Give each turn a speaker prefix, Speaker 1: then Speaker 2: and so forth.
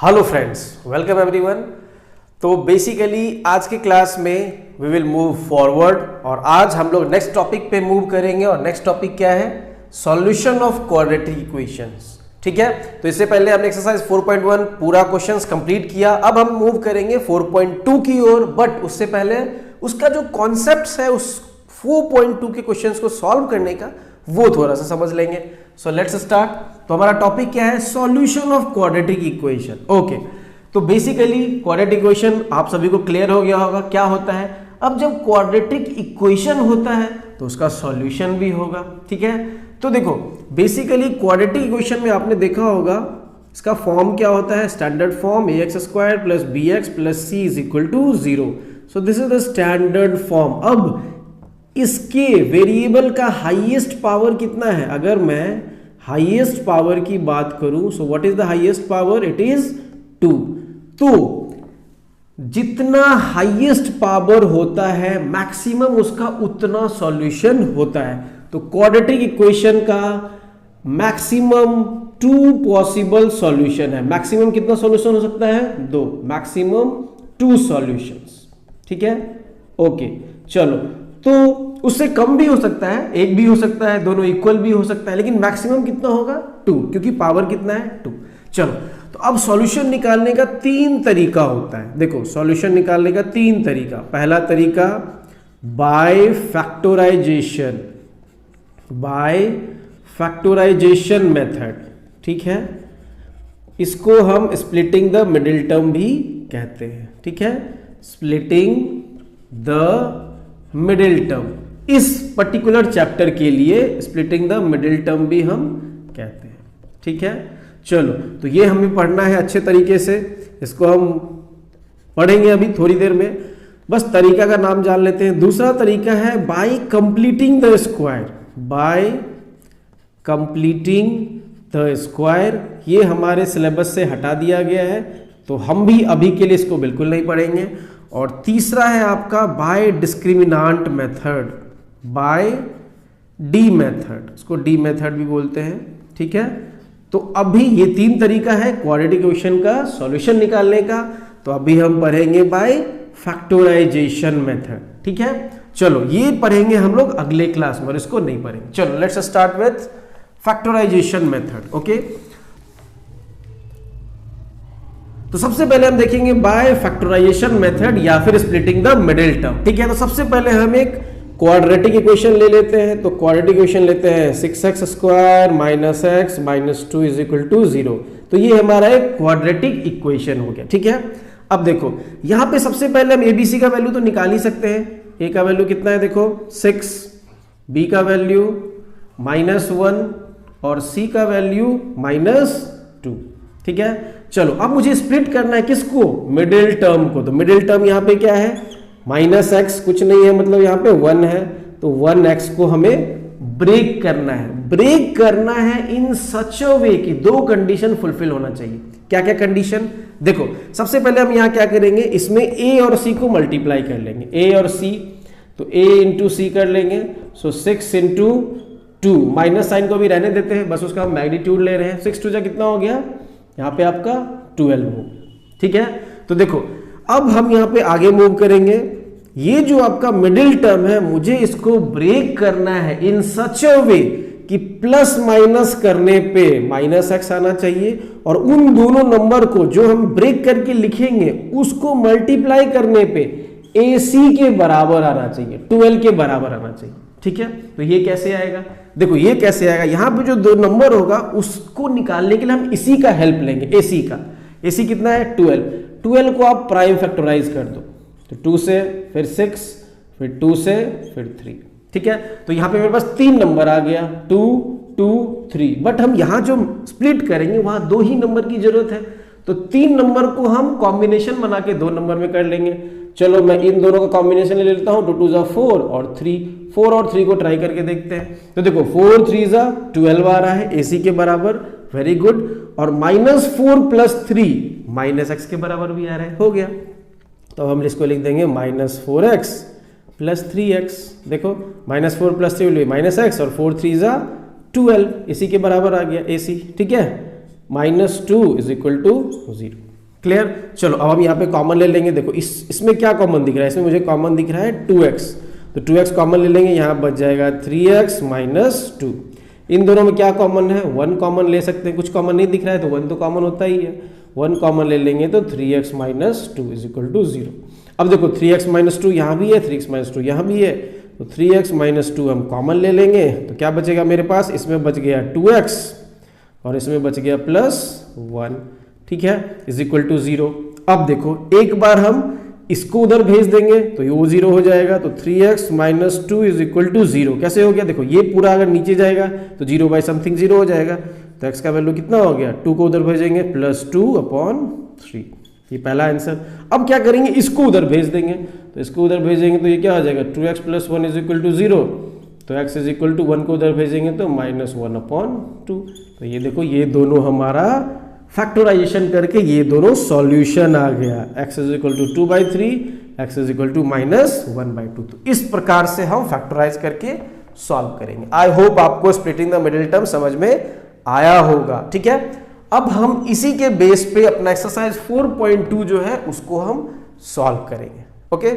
Speaker 1: Hello friends, welcome everyone. तो basically आज की क्लास में वी विल मूव फॉरवर्ड और आज हम लोग नेक्स्ट टॉपिक पे मूव करेंगे। और नेक्स्ट टॉपिक क्या है? Solution of quadratic equations. ठीक है, तो इससे पहले हमने एक्सरसाइज 4.1 पूरा क्वेश्चंस कंप्लीट किया। अब हम मूव करेंगे 4.2 की ओर, बट उससे पहले उसका जो कॉन्सेप्ट है उस 4.2 के क्वेश्चंस को सॉल्व करने का वो थोड़ा सा समझ लेंगे। So let's start. तो हमारा टॉपिक क्या है? Solution of quadratic equation. Okay, तो बेसिकली क्वाड्रेटिक इक्वेशन आप सभी को क्लियर हो गया होगा क्या होता है। अब जब क्वाड्रेटिक इक्वेशन होता है तो उसका सॉल्यूशन भी होगा। ठीक है, तो देखो बेसिकली क्वाड्रेटिक इक्वेशन में आपने देखा होगा इसका फॉर्म क्या होता है? Standard form ax² plus bx plus c is equal to 0। So this is the standard form. अब इसके वेरिएबल का हाईएस्ट पावर कितना है? अगर मैं हाईएस्ट पावर की बात करूं, so what is the highest power? It is 2। तो जितना हाईएस्ट पावर होता है मैक्सिमम उसका उतना सॉल्यूशन होता है। तो क्वाड्रेटिक इक्वेशन का मैक्सिमम 2 पॉसिबल सॉल्यूशन है। मैक्सिमम कितना सॉल्यूशन हो सकता है? 2। Maximum 2 solutions. ठीक है, ओके चलो। तो उससे कम भी हो सकता है, एक भी हो सकता है, दोनों इक्वल भी हो सकता है, लेकिन मैक्सिमम कितना होगा? 2, क्योंकि पावर कितना है? 2। चलो, तो अब सॉल्यूशन निकालने का 3 तरीका होता है। देखो सॉल्यूशन निकालने का 3 तरीका। पहला तरीका by factorisation, by factorisation method. ठीक है, इसको हम स्प्लिटिंग द मिडिल टर्म भी कहते हैं। ठीक है, स्प्लिटिंग द मिडिल टर्म। इस पर्टिकुलर चैप्टर के लिए स्प्लिटिंग द मिडिल टर्म भी हम कहते हैं। ठीक है, चलो तो ये हमें पढ़ना है अच्छे तरीके से। इसको हम पढ़ेंगे अभी थोड़ी देर में, बस तरीका का नाम जान लेते हैं। दूसरा तरीका है bye completing the square, bye completing the square. ये हमारे सिलेबस से हटा दिया गया है तो हम भी अभी के लिए इसको बिल्कुल नहीं पढ़ेंगे। और तीसरा है आपका by discriminant method, by D method, इसको डी मेथड भी बोलते हैं। ठीक है, तो अभी ये 3 तरीका है क्वाड्रेटिक इक्वेशन का सॉल्यूशन निकालने का। तो अभी हम पढ़ेंगे बाय फैक्टराइजेशन मेथड। ठीक है, चलो ये पढ़ेंगे हम लोग अगले क्लास में और इसको नहीं पढ़ेंगे। चलो let's start with factorisation method. Okay, तो सबसे पहले हम देखेंगे बाय फैक्टराइजेशन मेथड या फिर स्प्लिटिंग द मिडिल टर्म। ठीक है, तो सबसे पहले हम एक क्वाड्रेटिक इक्वेशन ले लेते हैं। तो क्वाड्रेटिक इक्वेशन लेते हैं 6x² minus x minus 2 is equal to 0। तो ये हमारा एक क्वाड्रेटिक इक्वेशन हो गया। ठीक है, अब देखो यहां पे सबसे पहले हम ABC का वैल्यू तो निकाल ही सकते हैं। A का वैल्यू कितना है? देखो 6, B का वैल्यू -1 और C का वैल्यू -2। ठीक है, चलो अब मुझे स्प्लिट करना है किसको? मिडिल टर्म को। तो मिडिल टर्म यहाँ पे क्या है? -x कुछ नहीं है, मतलब यहाँ पे 1 है। तो 1x को हमें ब्रेक करना है। ब्रेक करना है इन सच अ वे कि 2 कंडीशन फुलफिल होना चाहिए। क्या क्या कंडीशन? देखो सबसे पहले हम यहाँ क्या करेंगे, इसमें a और c को मल्टीप्लाई कर लेंगे। a और c, तो a इंटू सी कर लेंगे। सो 6 इंटू 2, माइनस साइन को भी रहने देते हैं, बस उसका हम मैग्नीट्यूड ले रहे हैं। 6 2 कितना हो गया? यहाँ पे आपका 12 हो। ठीक है, तो देखो अब हम यहाँ पे आगे मूव करेंगे। ये जो आपका मिडिल टर्म है मुझे इसको ब्रेक करना है इन सच अ वे कि प्लस माइनस करने पे -x आना चाहिए और उन दोनों नंबर को जो हम ब्रेक करके लिखेंगे उसको मल्टीप्लाई करने पे AC के बराबर आना चाहिए, 12 के बराबर आना चाहिए। ठीक है, तो ये कैसे आएगा? देखो ये कैसे आएगा, यहां पे जो 2 नंबर होगा उसको निकालने के लिए हम इसी का हेल्प लेंगे, AC का। AC कितना है? 12। 12 को आप प्राइम फैक्टराइज कर दो, तो 2 से फिर 6 फिर 2 से फिर 3। ठीक है, तो यहां पे मेरे पास 3 नंबर आ गया, 2 2 3। बट हम यहां जो स्प्लिट करेंगे वहां 2 ही नंबर की जरूरत है, तो 3 नंबर को हम कॉम्बिनेशन बना के 2 नंबर में कर लेंगे। चलो मैं इन दोनों का कॉम्बिनेशन ले लेता हूं, 2 2 जा 4 और 3। 4 और 3 को ट्राई करके देखते हैं। तो देखो 4 3 जा 12 आ रहा है, AC के बराबर। Very good. और -4 प्लस 3 -x के बराबर भी आ रहा है। हो गया, तो हम इसको लिख देंगे -4x प्लस 3x। देखो -4 प्लस 3 विल बी -x और 4 3 जा 12, इसी के बराबर आ गया AC। ठीक है, -2 इज इक्वल टू 0। क्लियर। चलो अब हम यहाँ पे कॉमन ले लेंगे। देखो इसमें क्या कॉमन दिख रहा है, इसमें मुझे कॉमन दिख रहा है 2x, तो 2x कॉमन ले लेंगे, यहाँ बच जाएगा 3x माइनस 2। इन दोनों में क्या कॉमन है, 1 कॉमन ले सकते हैं, कुछ कॉमन नहीं दिख रहा है तो 1 तो कॉमन होता ही है, 1 कॉमन ले लेंगे तो 3x minus 2 is equal to 0। अब देखो 3x माइनस 2 यहाँ भी है, 3x माइनस 2 यहाँ भी है, तो 3x माइनस 2 हम कॉमन ले लेंगे तो क्या बचेगा मेरे पास, इसमें बच गया 2x और इसमें बच गया प्लस 1, ठीक है, इज इक्वल टू 0। अब देखो एक बार हम इसको उधर भेज देंगे तो ये 0 हो जाएगा, तो 3x minus 2 is equal to 0। कैसे हो गया, देखो ये पूरा अगर नीचे जाएगा तो 0 बाई समथिंग 0 हो जाएगा, तो x का वैल्यू कितना हो गया, 2 को उधर भेजेंगे प्लस 2/3, ये पहला आंसर। अब क्या करेंगे, इसको उधर भेज देंगे, तो इसको उधर भेजेंगे तो ये क्या हो जाएगा, 2x plus 1 is equal to 0, तो x इज इक्वल टू 1 को उधर भेजेंगे तो माइनस 1/2। तो ये देखो ये दोनों हमारा फैक्टराइजेशन करके ये दोनों सॉल्यूशन आ गया, x is equal to 2/3, x is equal to minus 1/2। तो इस प्रकार से हम फैक्टराइज करके सॉल्व करेंगे। आई होप आपको स्प्लिटिंग द मिडिल टर्म समझ में आया होगा, ठीक है। अब हम इसी के बेस पे अपना एक्सरसाइज 4.2 जो है उसको हम सॉल्व करेंगे, ओके।